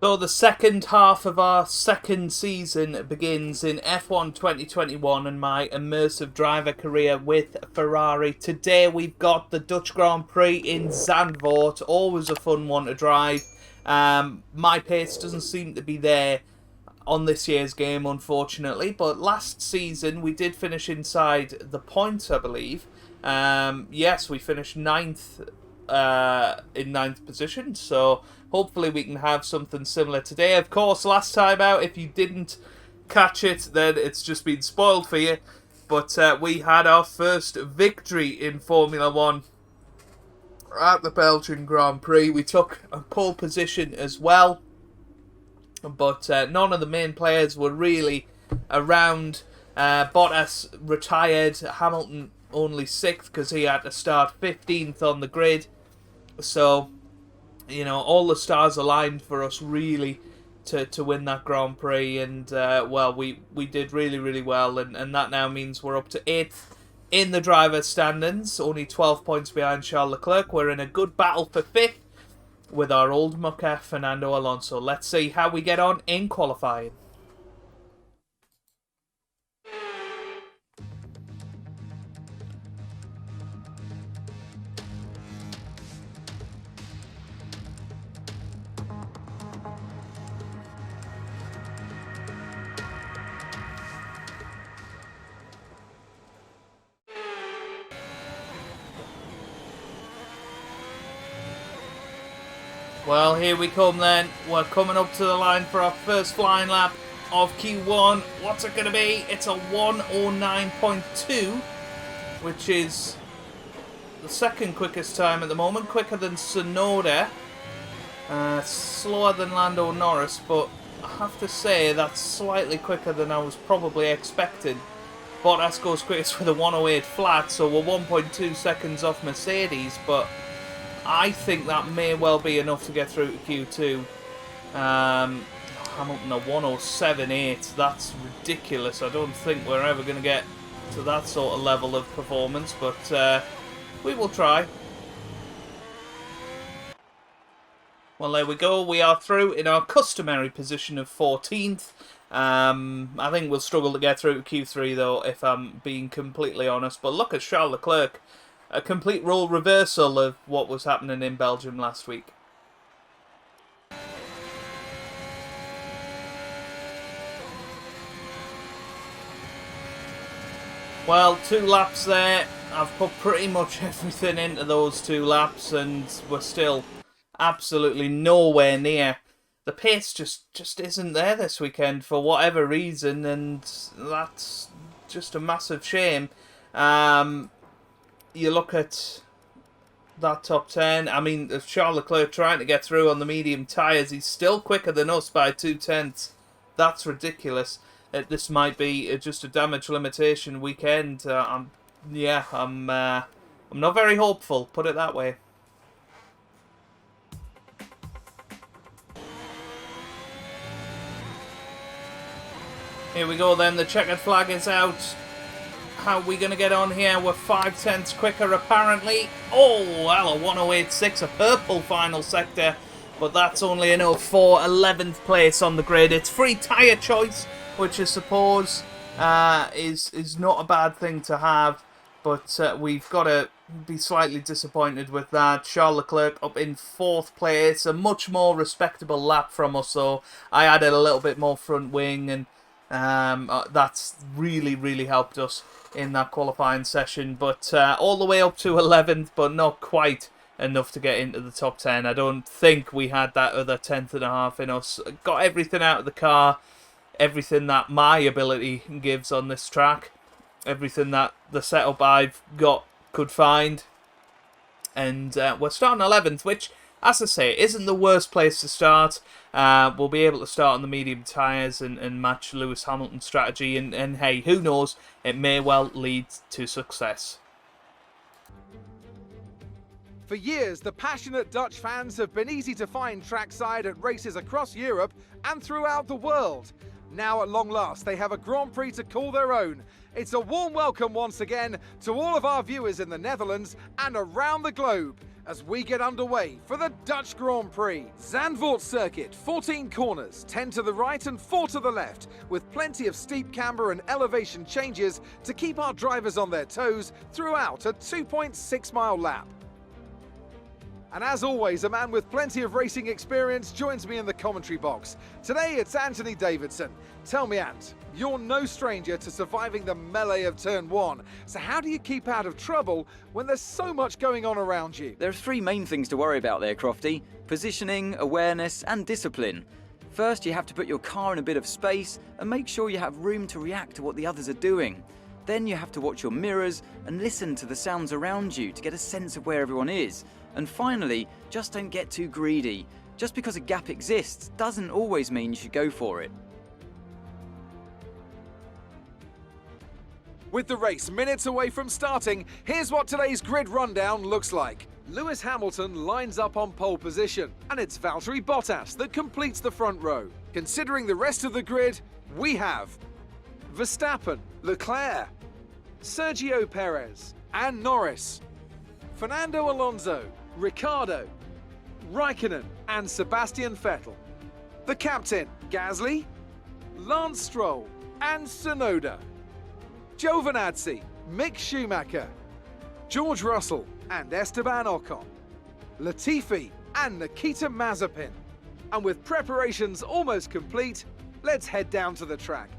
So the second half of our second season begins in F1 2021 and my immersive driver career with Ferrari. Today we've got the Dutch Grand Prix in Zandvoort, always a fun one to drive. My pace doesn't seem to be there on this year's game, unfortunately, but last season we did finish inside the points, I believe. Yes, we finished ninth in ninth position, so hopefully we can have something similar today. Of course, last time out, if you didn't catch it, then it's just been spoiled for you. But we had our first victory in Formula 1 at the Belgian Grand Prix. We took a pole position as well, but none of the main players were really around. Bottas retired, Hamilton only 6th because he had to start 15th on the grid. So, you know, all the stars aligned for us really to win that Grand Prix, and well, we did really well, and that now means we're up to 8th in the driver standings, only 12 points behind Charles Leclerc. We're in a good battle for 5th with our old mucker Fernando Alonso. Let's see how we get on in qualifying. Well, here we come then. We're coming up to the line for our first flying lap of Q1. What's it going to be? It's a 1:09.2, which is the second quickest time at the moment. Quicker than Tsunoda. Slower than Lando Norris, but I have to say that's slightly quicker than I was probably expecting. Bottas goes quickest with a 1:08 flat, so we're 1.2 seconds off Mercedes, but I think that may well be enough to get through to Q2. Hamilton a 1:07.8. That's ridiculous. I don't think we're ever going to get to that sort of level of performance, but we will try. Well, there we go. We are through in our customary position of 14th. I think we'll struggle to get through to Q3, though, if I'm being completely honest. But look at Charles Leclerc. A complete role reversal of what was happening in Belgium last week. Well, 2 laps there. I've put pretty much everything into those 2 laps, and we're still absolutely nowhere near. The pace just isn't there this weekend for whatever reason, and that's just a massive shame. You look at that top 10. I mean, if Charles Leclerc trying to get through on the medium tyres, he's still quicker than us by 2/10. That's ridiculous. This might be just a damage limitation weekend. I'm not very hopeful, put it that way. Here we go then, the checkered flag is out. How are we going to get on here? We're 5/10 quicker apparently. Oh, well, a 1:08.6, a purple final sector, but that's only enough for 11th place on the grid. It's free tyre choice, which I suppose is not a bad thing to have, but we've got to be slightly disappointed with that. Charles Leclerc up in 4th place, a much more respectable lap from us, so I added a little bit more front wing, and that's really helped us in that qualifying session, but all the way up to 11th, but not quite enough to get into the top 10. I don't think we had that other 10th and a half in us. Got everything out of the car, everything that my ability gives on this track, everything that the setup I've got could find, and we're starting 11th, which, as I say, isn't the worst place to start. We'll be able to start on the medium tyres and match Lewis Hamilton's strategy, and hey, who knows, it may well lead to success. For years, the passionate Dutch fans have been easy to find trackside at races across Europe and throughout the world. Now, at long last, they have a Grand Prix to call their own. It's a warm welcome once again to all of our viewers in the Netherlands and around the globe. as we get underway for the Dutch Grand Prix. Zandvoort circuit, 14 corners, 10 to the right and 4 to the left, with plenty of steep camber and elevation changes to keep our drivers on their toes throughout a 2.6-mile lap. And as always, a man with plenty of racing experience joins me in the commentary box. Today it's Anthony Davidson. Tell me, Ant, you're no stranger to surviving the melee of turn 1. So how do you keep out of trouble when there's so much going on around you? There are three main things to worry about there, Crofty: positioning, awareness and discipline. First, you have to put your car in a bit of space and make sure you have room to react to what the others are doing. Then you have to watch your mirrors and listen to the sounds around you to get a sense of where everyone is. And finally, just don't get too greedy. Just because a gap exists doesn't always mean you should go for it. With the race minutes away from starting, here's what today's grid rundown looks like. Lewis Hamilton lines up on pole position, and it's Valtteri Bottas that completes the front row. Considering the rest of the grid, we have Verstappen, Leclerc, Sergio Perez, and Norris, Fernando Alonso, Ricciardo, Raikkonen, and Sebastian Vettel. The captain, Gasly, Lance Stroll, and Tsunoda. Giovinazzi, Mick Schumacher, George Russell, and Esteban Ocon. Latifi and Nikita Mazepin. And with preparations almost complete, let's head down to the track.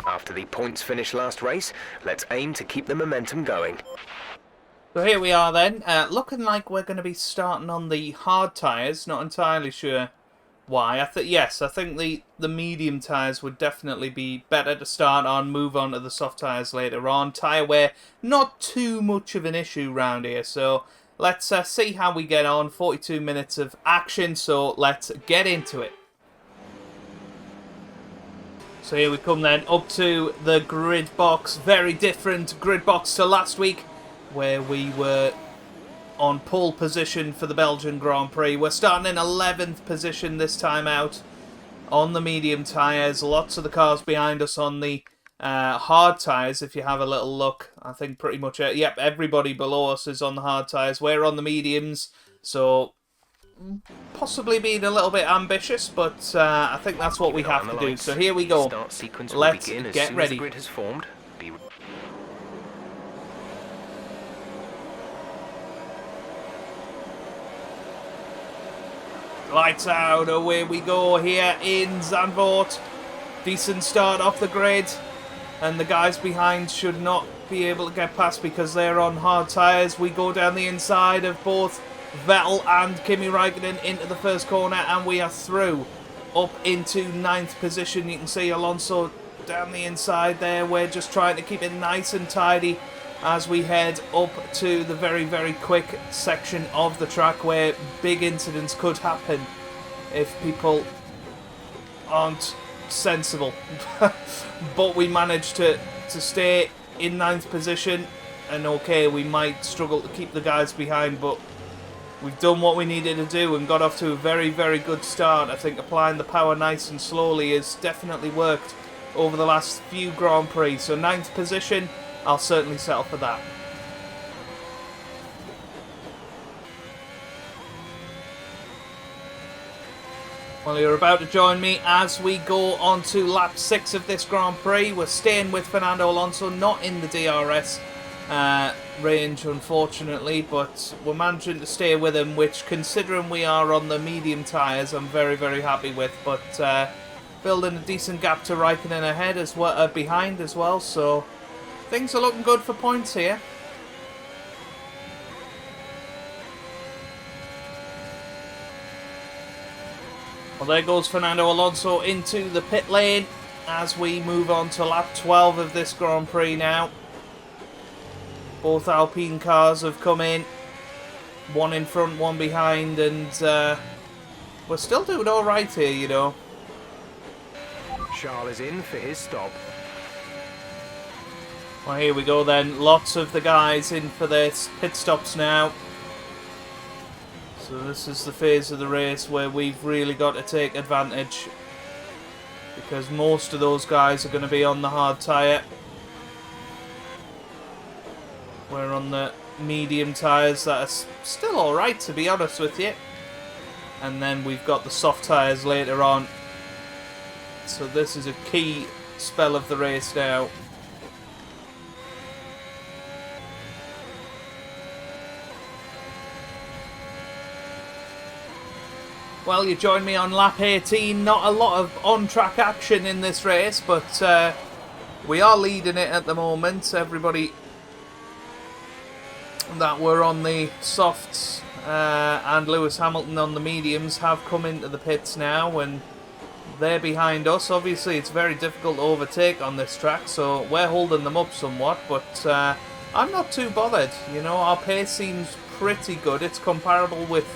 After the points finish last race, let's aim to keep the momentum going. So here we are then, looking like we're going to be starting on the hard tyres. Not entirely sure why. I think the medium tyres would definitely be better to start on, move on to the soft tyres later on. Tyre wear, not too much of an issue round here, so let's see how we get on. 42 minutes of action, so let's get into it. So here we come then, up to the grid box. Very different grid box to last week, where we were on pole position for the Belgian Grand Prix. We're starting in 11th position this time out on the medium tyres. Lots of the cars behind us on the hard tyres, if you have a little look. I think pretty much, yep, everybody below us is on the hard tyres. We're on the mediums, so possibly being a little bit ambitious, but I think that's what we have to do. So here we go. Start sequence will Let's begin as get soon ready. As the grid has formed. Lights out, away we go here in Zandvoort. Decent start off the grid, and the guys behind should not be able to get past because they're on hard tyres. We go down the inside of both Vettel and Kimi Raikkonen into the first corner, and we are through up into 9th position. You can see Alonso down the inside there. We're just trying to keep it nice and tidy as we head up to the very, very quick section of the track where big incidents could happen if people aren't sensible. But we managed to stay in 9th position, and okay, we might struggle to keep the guys behind, but we've done what we needed to do and got off to a very, very good start. I think applying the power nice and slowly has definitely worked over the last few Grand Prix. So 9th position, I'll certainly settle for that. Well, you're about to join me as we go on to lap 6 of this Grand Prix. We're staying with Fernando Alonso, not in the DRS range, unfortunately, but we're managing to stay with him, which, considering we are on the medium tyres, I'm very, very happy with. But building a decent gap to Raikkonen ahead as well, behind as well, so things are looking good for points here. Well, there goes Fernando Alonso into the pit lane as we move on to lap 12 of this Grand Prix now. Both Alpine cars have come in, one in front, one behind, and we're still doing alright here, you know. Charles is in for his stop. Well, here we go then. Lots of the guys in for their pit stops now. So this is the phase of the race where we've really got to take advantage, because most of those guys are going to be on the hard tyre. We're on the medium tyres that are still alright, to be honest with you. And then we've got the soft tyres later on. So this is a key spell of the race now. Well, you join me on lap 18. Not a lot of on-track action in this race, but we are leading it at the moment. Everybody that were on the softs and Lewis Hamilton on the mediums have come into the pits now, and they're behind us. Obviously, it's very difficult to overtake on this track, so we're holding them up somewhat, but I'm not too bothered. You know, our pace seems pretty good. It's comparable with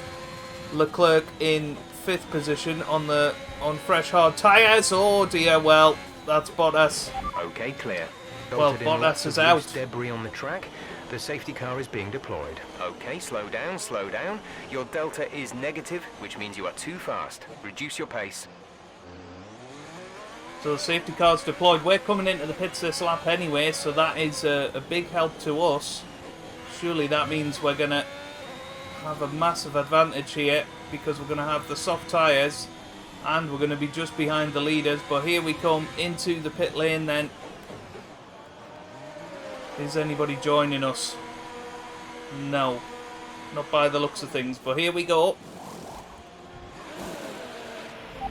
Leclerc in 5th position on fresh hard tyres. Oh dear, well, that's Bottas. Okay, clear. Well, Bottas is out. Debris on the track. The safety car is being deployed. Okay, slow down, slow down. Your delta is negative, which means you are too fast. Reduce your pace. So the safety car's deployed. We're coming into the pits this lap anyway, so that is a big help to us. Surely that means we're going to have a massive advantage here, because we're going to have the soft tyres and we're going to be just behind the leaders. But here we come into the pit lane then. Is anybody joining us? No, not by the looks of things, but here we go.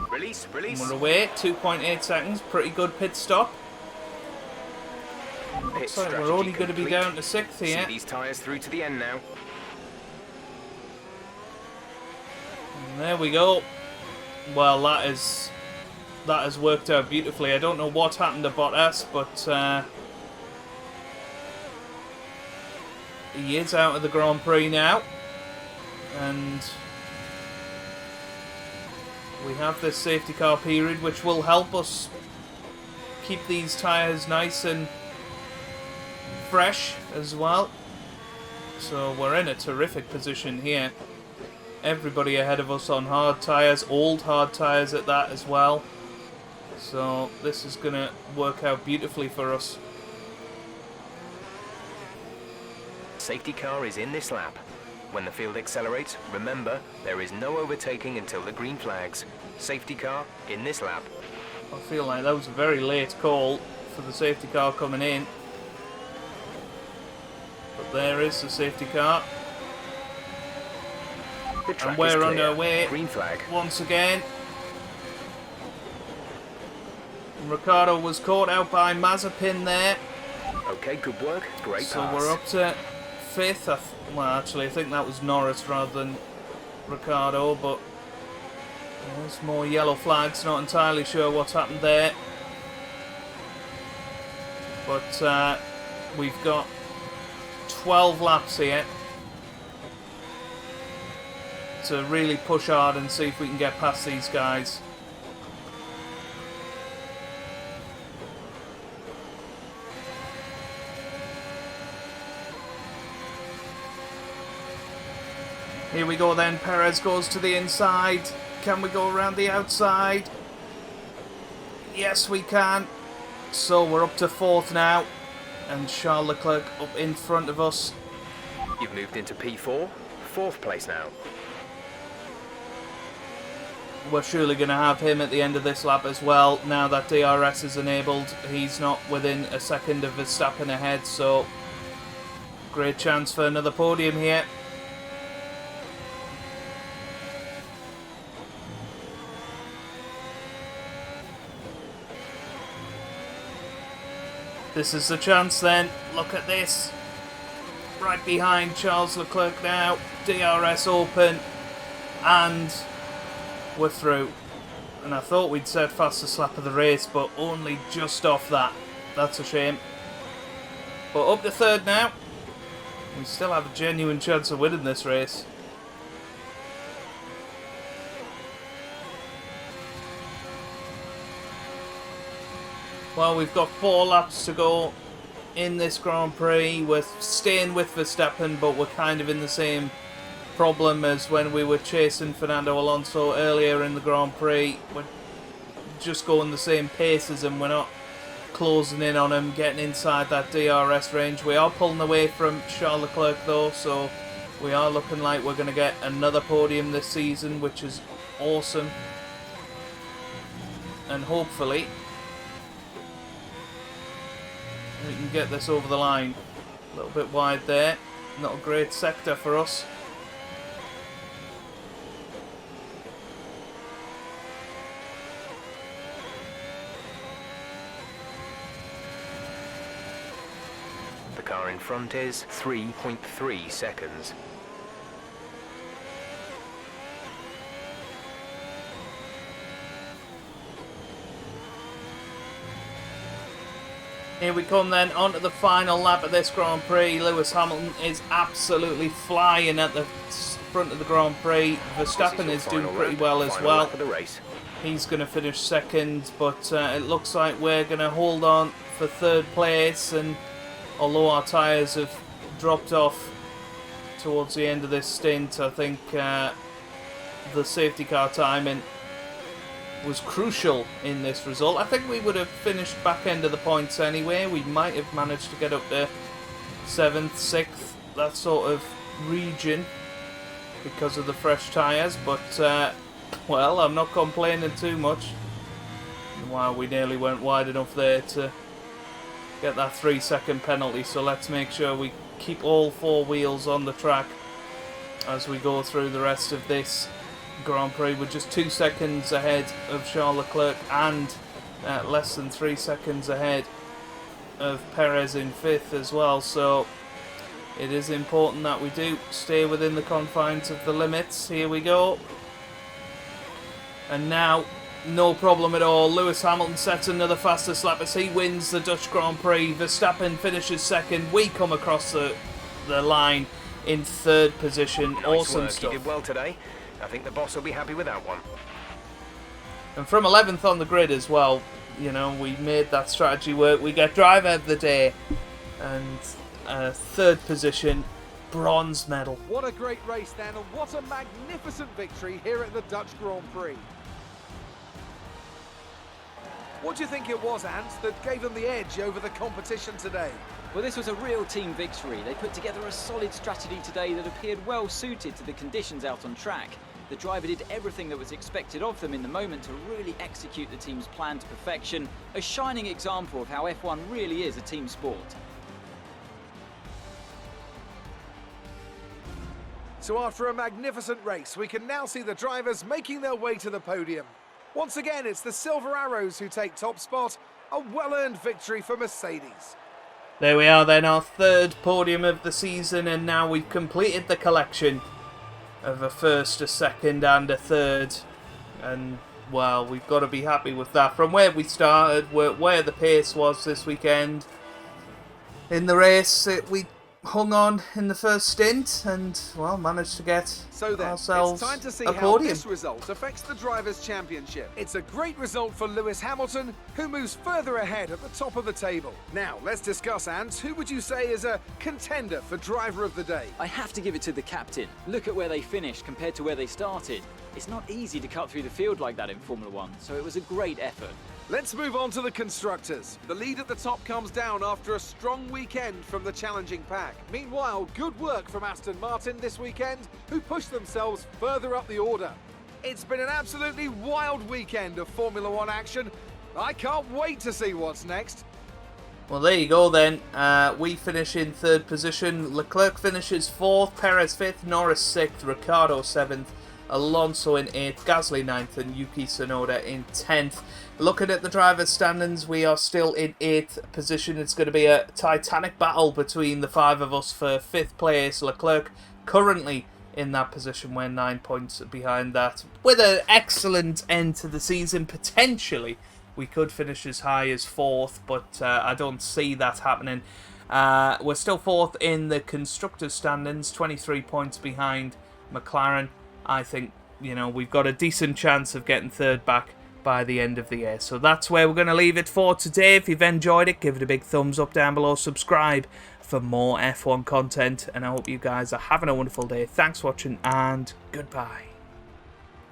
Release, release. And we're away, 2.8 seconds, pretty good pit stop. Looks like we're only going to be down to 6th here. See these tyres through to the end now. And there we go. Well, that has worked out beautifully. I don't know what happened to Bottas, but he is out of the Grand Prix now. And we have this safety car period, which will help us keep these tyres nice and fresh as well. So we're in a terrific position here. Everybody ahead of us on hard tyres, old hard tyres at that as well. So this is going to work out beautifully for us. Safety car is in this lap. When the field accelerates, remember, there is no overtaking until the green flags. Safety car in this lap. I feel like that was a very late call for the safety car coming in. But there is the safety car. And we're on our way green flag once again. And Ricciardo was caught out by Mazepin there. Okay, good work. Great so pass. We're up to 5th. Well, actually, I think that was Norris rather than Ricciardo, but there's more yellow flags. Not entirely sure what's happened there. But we've got 12 laps here to really push hard and see if we can get past these guys. Here we go then, Perez goes to the inside. Can we go around the outside? Yes, we can. So we're up to 4th now, and Charles Leclerc up in front of us. You've moved into P4, 4th place now. We're surely going to have him at the end of this lap as well. Now that DRS is enabled, he's not within a second of Verstappen ahead, so great chance for another podium here. This is the chance then. Look at this. Right behind Charles Leclerc now. DRS open. And we're through. And I thought we'd set fastest lap of the race, but only just off that. That's a shame. But up to 3rd now. We still have a genuine chance of winning this race. Well, we've got 4 laps to go in this Grand Prix. We're staying with Verstappen, but we're kind of in the same problem as when we were chasing Fernando Alonso earlier in the Grand Prix. We're just going the same pace as him. We're not closing in on him, getting inside that DRS range. We are pulling away from Charles Leclerc though, so we are looking like we're going to get another podium this season, which is awesome. And hopefully we can get this over the line. A little bit wide there. Not a great sector for us. The car in front is 3.3 seconds. Here we come then, onto the final lap of this Grand Prix. Lewis Hamilton is absolutely flying at the front of the Grand Prix. Verstappen is doing pretty well as well. He's going to finish second, but it looks like we're going to hold on for third place. And although our tyres have dropped off towards the end of this stint, I think the safety car timing was crucial in this result. I think we would have finished back end of the points anyway. We might have managed to get up to 7th, 6th, that sort of region because of the fresh tyres, but well, I'm not complaining too much. Wow, we nearly went wide enough there to get that 3-second penalty, so let's make sure we keep all 4 wheels on the track as we go through the rest of this Grand Prix. We're just 2 seconds ahead of Charles Leclerc and less than 3 seconds ahead of Perez in 5th as well, so it is important that we do stay within the confines of the limits. Here we go, and now no problem at all. Lewis Hamilton sets another fastest lap as he wins the Dutch Grand Prix. Verstappen finishes second. We come across the line in 3rd position. Nice awesome work. stuff. You did well today. I think the boss will be happy with that one. And from 11th on the grid as well, you know, we made that strategy work. We get driver of the day and 3rd position, bronze medal. What a great race then, and what a magnificent victory here at the Dutch Grand Prix. What do you think it was, Ant, that gave them the edge over the competition today? Well, this was a real team victory. They put together a solid strategy today that appeared well suited to the conditions out on track. The driver did everything that was expected of them in the moment to really execute the team's plan to perfection. A shining example of how F1 really is a team sport. So after a magnificent race, we can now see the drivers making their way to the podium. Once again, it's the Silver Arrows who take top spot. A well-earned victory for Mercedes. There we are then, our 3rd podium of the season, and now we've completed the collection of a 1st, a 2nd and a 3rd. And, well, we've got to be happy with that. From where we started, where the pace was this weekend in the race, we hung on in the first stint and, well, managed to get ourselves it's time to see a how podium. this result affects the Drivers' Championship. It's a great result for Lewis Hamilton, who moves further ahead at the top of the table. Now, let's discuss, Ant. Who would you say is a contender for Driver of the Day? I have to give it to the captain. Look at where they finished compared to where they started. It's not easy to cut through the field like that in Formula 1, so it was a great effort. Let's move on to the constructors. The lead at the top comes down after a strong weekend from the challenging pack. Meanwhile, good work from Aston Martin this weekend, who pushed themselves further up the order. It's been an absolutely wild weekend of Formula 1 action. I can't wait to see what's next. Well, there you go then. We finish in 3rd position. Leclerc finishes 4th, Perez 5th, Norris 6th, Ricciardo 7th, Alonso in 8th, Gasly 9th and Yuki Tsunoda in 10th. Looking at the drivers' standings, we are still in 8th position. It's going to be a titanic battle between the 5 of us for 5th place. Leclerc currently in that position. We're 9 points behind that. With an excellent end to the season, potentially we could finish as high as 4th, but I don't see that happening. We're still 4th in the Constructors' standings, 23 points behind McLaren. I think, you know, we've got a decent chance of getting 3rd back by the end of the year. So that's where we're going to leave it for today. If you've enjoyed it, give it a big thumbs up down below. Subscribe for more F1 content. And I hope you guys are having a wonderful day. Thanks for watching and goodbye.